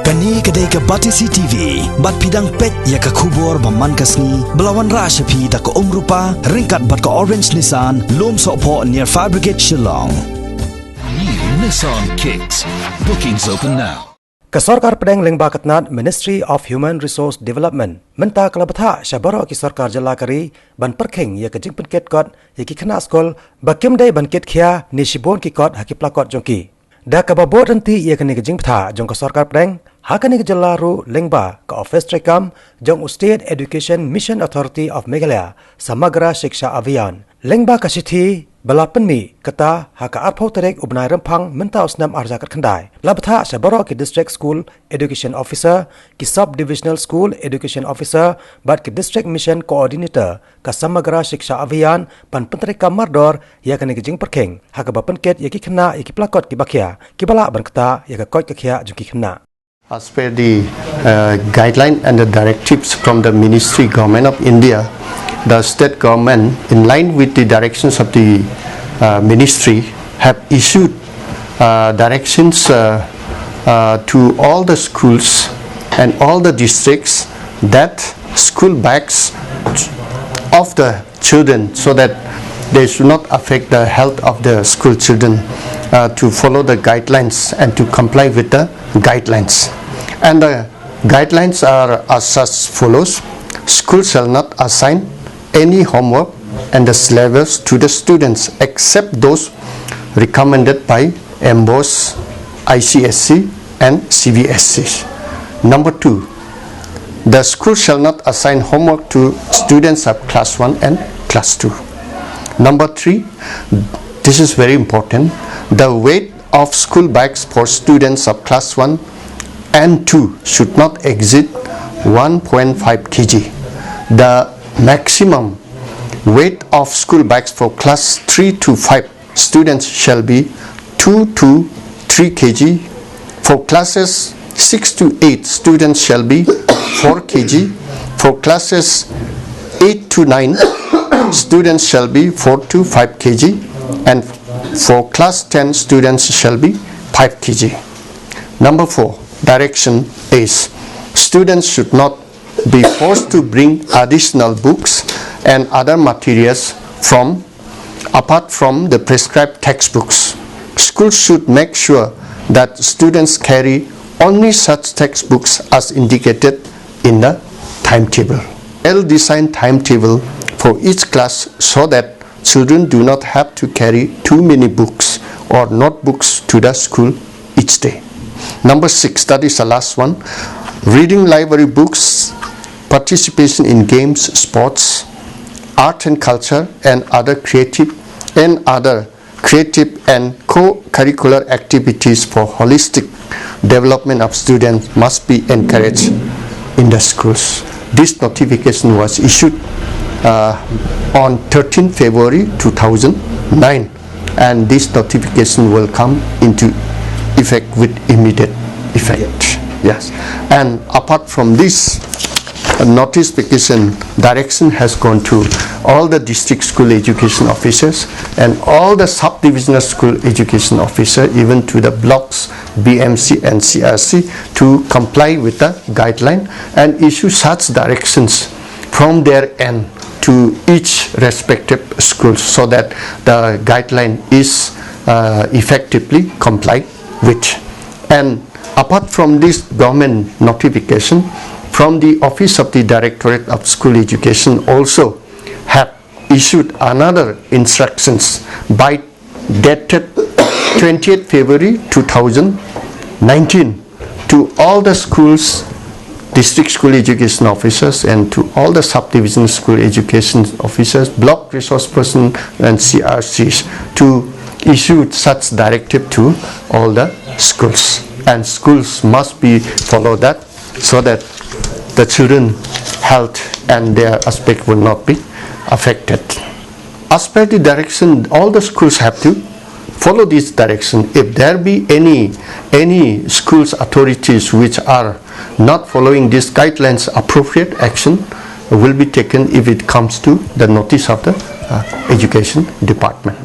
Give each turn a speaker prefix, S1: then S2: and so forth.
S1: Kani kedai ke Batisi TV, bat pidang pet ya ke kubur baman kasni, belawan rasa pi da ke rupa, ringkat bat ke orange Nissan, lom sokpo near Fire Brigade Shillong.
S2: New Nissan Kicks. Bookings open now.
S3: Ke Sorkar pedang leng bakatnat Ministry of Human Resource Development menta kelabata syabaro ki Sorkar Jylla kari ban Pyrkhing ya ke jing Pynkit kot ya ki khana Skul bakim dai ban kit Khia ni shibon ki kot haki plakot jongki da ka babot renti ya ke ni ke jing ptha jong ke Sorkar pedang Haka ni ke Jylla ru lengba ke Office Trekam jong State Education Mission Authority of Meghalaya Samagra Shiksha Abhiyan lengba ka sithi balapan mi kata Haka arpau terek ubnai rempang menta usnam arjakat khandai labtha syabaro ki District School Education Officer ki Sub Divisional School Education Officer bat ki District Mission Coordinator ka Samagra Shiksha Abhiyan pan pentrek mardor ya kan ki jing Pyrkhing Haka bapen ket ya ki khna ya ki plakot ki bakhia ki bala ban kata ya ka kot ka khia jung ki khna.
S4: As per the guideline and the directives from the Ministry Government of India, the state government, in line with the directions of the ministry, have issued directions to all the schools and all the districts that school bags of the children, so that they should not affect the health of the school children, to follow the guidelines and to comply with the guidelines. And the guidelines are as such follows: school shall not assign any homework and the syllabus to the students except those recommended by MBOS, ICSC and CBSC. Number 2, the school shall not assign homework to students of class 1 and class 2. Number 3, this is very important, the weight of school bags for students of class 1 and 2 should not exceed 1.5 kg. The maximum weight of school bags for class 3 to 5 students shall be 2 to 3 kg. For classes 6 to 8 students shall be 4 kg. For classes 8 to 9 students shall be 4 to 5 kg. And for class 10 students shall be 5 kg. Number 4, direction is students should not be forced to bring additional books and other materials apart from the prescribed textbooks. Schools should make sure that students carry only such textbooks as indicated in the timetable. Well-designed timetable for each class so that children do not have to carry too many books or notebooks to the school each day. Number 6, that is the last one, reading library books, participation in games, sports, art and culture, and other creative and co-curricular activities for holistic development of students must be encouraged in the schools. This notification was issued on 13 February 2009, and this notification will come into effect with immediate effect. Yes, and apart from this notification, direction has gone to all the district school education officers and all the sub-divisional school education officer, even to the blocks, BMC and CRC, to comply with the guideline and issue such directions from their end to each respective school, so that the guideline is effectively complied with. And apart from this government notification, from the Office of the Directorate of School Education also have issued another instructions by dated 28th February 2019 to all the schools, district school education officers, and to all the subdivision school education officers, block resource person and CRCs, to issue such directive to all the schools, and schools must be follow that, so that the children health and their aspect will not be affected. As per the direction, all the schools have to follow this direction. If there be any schools authorities which are not following these guidelines, appropriate action will be taken if it comes to the notice of the education department.